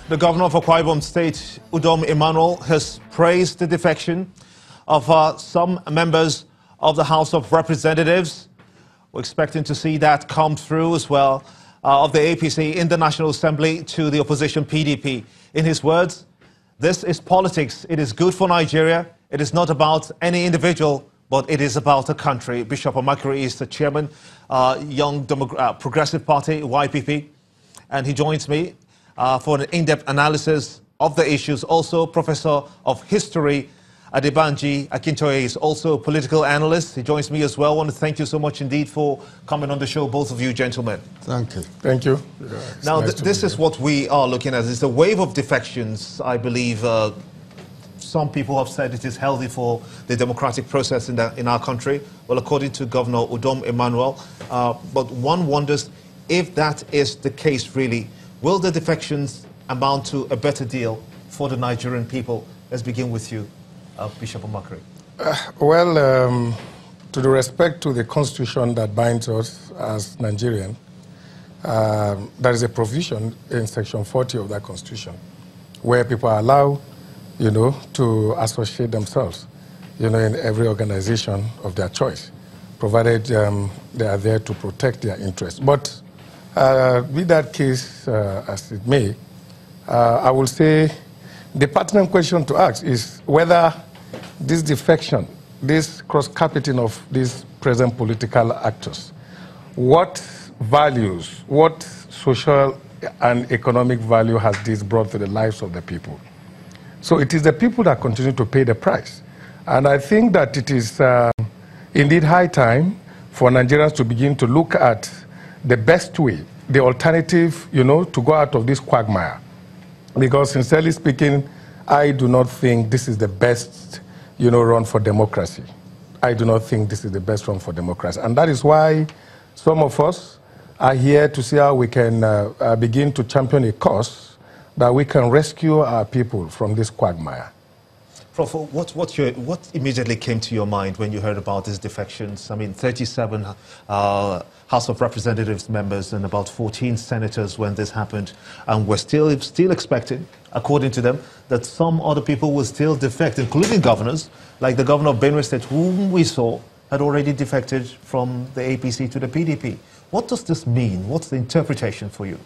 The governor of Akwa Ibom State, Udom Emmanuel, has praised the defection of some members of the House of Representatives. We're expecting to see that come through as well, of the APC in the National Assembly to the opposition PDP. In his words, this is politics. It is good for Nigeria. It is not about any individual, but it is about a country. Bishop Omakiri is the chairman, Young Progressive Party, YPP, and he joins me for an in-depth analysis of the issues. Also, Professor of History, Adebanji Akintoye is also a political analyst. He joins me as well. I want to thank you so much indeed for coming on the show, both of you gentlemen. Thank you. Thank you. Yeah, now, this is what we are looking at. It's a wave of defections. I believe some people have said it is healthy for the democratic process in our country. Well, according to Governor Udom Emmanuel, but one wonders if that is the case really. Will the defections amount to a better deal for the Nigerian people? Let's begin with you, Bishop Omakiri. To the respect to the constitution that binds us as Nigerian, there is a provision in section 40 of that constitution where people are allowed, to associate themselves, in every organization of their choice, provided they are there to protect their interests. But be that case as it may, I will say the pertinent question to ask is whether this defection, this cross-carpeting of these present political actors, what values, what social and economic value has this brought to the lives of the people? So it is the people that continue to pay the price. And I think that it is indeed high time for Nigerians to begin to look at the best way, the alternative, to go out of this quagmire. Because sincerely speaking, I do not think this is the best, run for democracy. I do not think this is the best run for democracy. And that is why some of us are here to see how we can begin to champion a cause that we can rescue our people from this quagmire. Prof, what immediately came to your mind when you heard about these defections? I mean, 37 House of Representatives members and about 14 senators when this happened. And we're still expecting, according to them, that some other people will still defect, including governors, like the governor of Benue State, whom we saw had already defected from the APC to the PDP. What does this mean? What's the interpretation for you?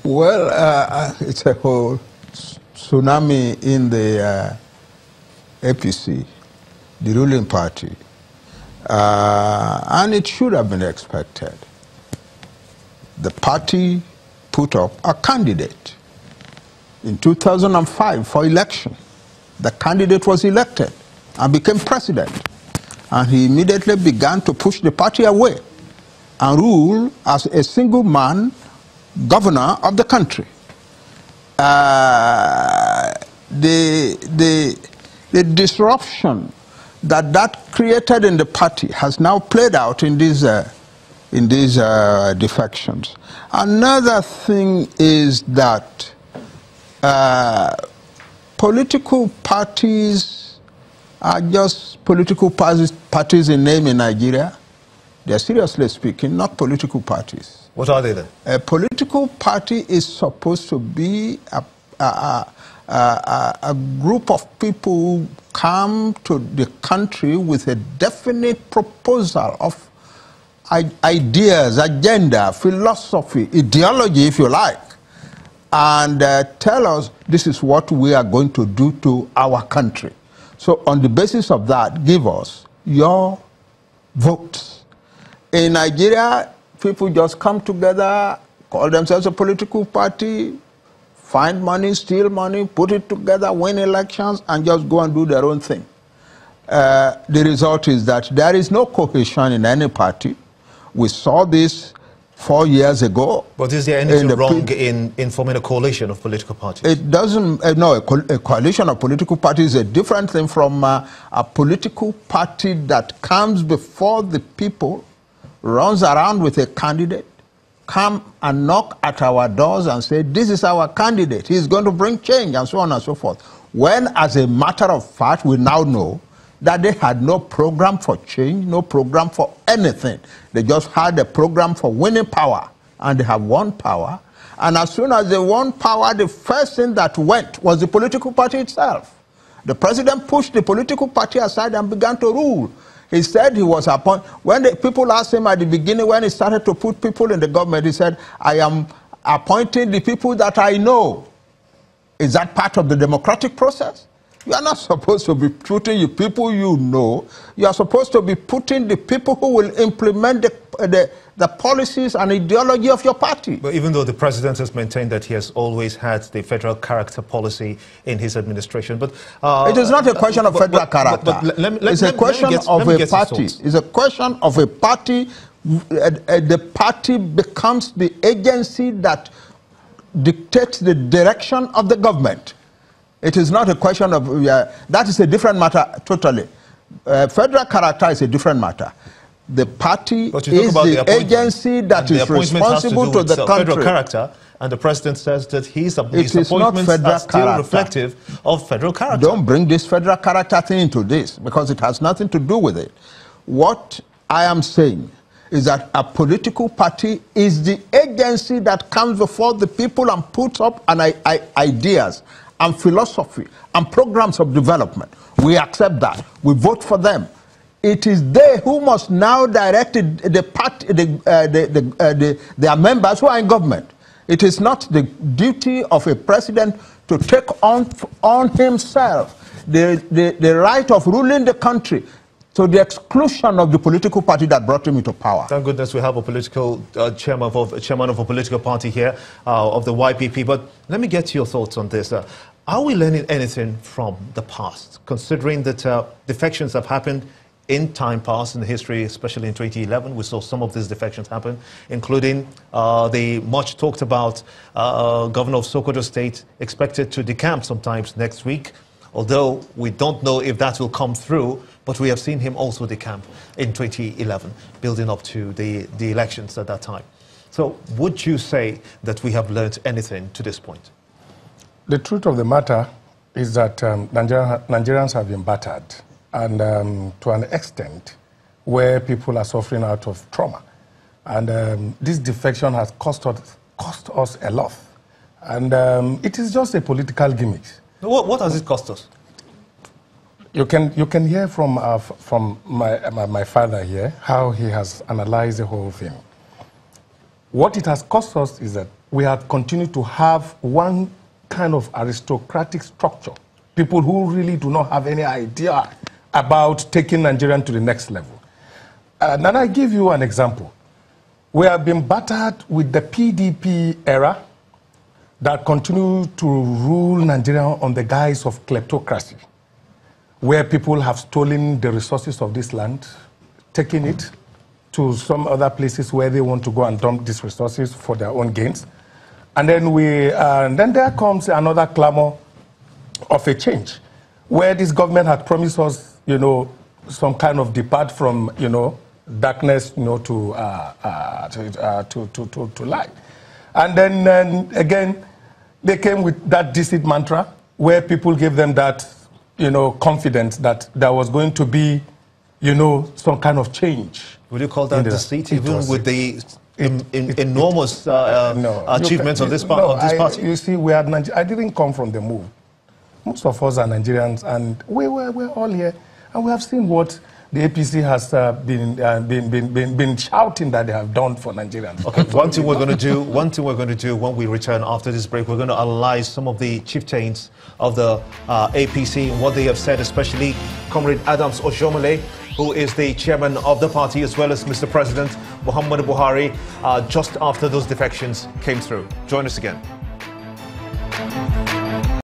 Well, it's a whole tsunami in the APC, the ruling party, and it should have been expected. The party put up a candidate in 2005 for election. The candidate was elected and became president, and he immediately began to push the party away and rule as a single man governor of the country. The disruption that created in the party has now played out in these defections. Another thing is that political parties are just political parties in name in Nigeria. They're seriously speaking, not political parties. What are they then? A political party is supposed to be a group of people who come to the country with a definite proposal of ideas, agenda, philosophy, ideology, if you like, and tell us this is what we are going to do to our country. So on the basis of that, give us your votes. In Nigeria, people just come together, call themselves a political party, find money, steal money, put it together, win elections, and just go and do their own thing. The result is that there is no cohesion in any party. We saw this 4 years ago. But is there anything wrong in forming a coalition of political parties? It doesn't, no, a coalition of political parties is a different thing from a political party that comes before the people, runs around with a candidate, come and knock at our doors and say, this is our candidate, he's going to bring change, and so on and so forth. When, as a matter of fact, we now know that they had no program for change, no program for anything. They just had a program for winning power, and they have won power. And as soon as they won power, the first thing that went was the political party itself. The president pushed the political party aside and began to rule. He said he was appointed. When the people asked him at the beginning, when he started to put people in the government, he said, I am appointing the people that I know. Is that part of the democratic process? You are not supposed to be putting the people you know. You are supposed to be putting the people who will implement the policies and ideology of your party. But even though the president has maintained that he has always had the federal character policy in his administration, but it is not a question of federal character. It's a question of a party. It's a question of a party. The party becomes the agency that dictates the direction of the government. It is not a question of, that is a different matter totally. Federal character is a different matter. The party is the agency that is responsible to the country. Federal character, and the president says that his appointments are still reflective of federal character. Don't bring this federal character thing into this, because it has nothing to do with it. What I am saying is that a political party is the agency that comes before the people and puts up ideas and philosophy and programs of development. We accept that. We vote for them. It is they who must now direct their members who are in government. It is not the duty of a president to take on himself the right of ruling the country to the exclusion of the political party that brought him into power. Thank goodness we have a political chairman of a political party here, of the YPP. But let me get your thoughts on this. Are we learning anything from the past, considering that defections have happened in time past in history, especially in 2011? We saw some of these defections happen, including the much talked about governor of Sokoto State expected to decamp sometimes next week, although we don't know if that will come through, but we have seen him also decamp in 2011, building up to the elections at that time. So would you say that we have learned anything to this point? The truth of the matter is that Nigerians have been battered, and to an extent where people are suffering out of trauma. And this defection has cost us a lot. And it is just a political gimmick. What has it cost us? You can hear from my father here how he has analyzed the whole thing. What it has cost us is that we have continued to have one kind of aristocratic structure. People who really do not have any idea about taking Nigeria to the next level. And I give you an example. We have been battered with the PDP era that continued to rule Nigeria on the guise of kleptocracy, where people have stolen the resources of this land, taken it to some other places where they want to go and dump these resources for their own gains. And then there comes another clamor of a change, where this government had promised us, some kind of depart from, darkness, to light. And then again, they came with that deceit mantra, where people gave them that, confident that there was going to be, some kind of change. Would you call that deceit, even with the enormous achievements of this party? You see, I didn't come from the move. Most of us are Nigerians, and we're all here, and we have seen what the APC has been shouting that they have done for Nigerians. Okay, one thing we're going to do when we return after this break, we're going to analyze some of the chieftains of the APC and what they have said, especially Comrade Adams Oshomole, who is the chairman of the party, as well as Mr. President Muhammadu Buhari, just after those defections came through. Join us again.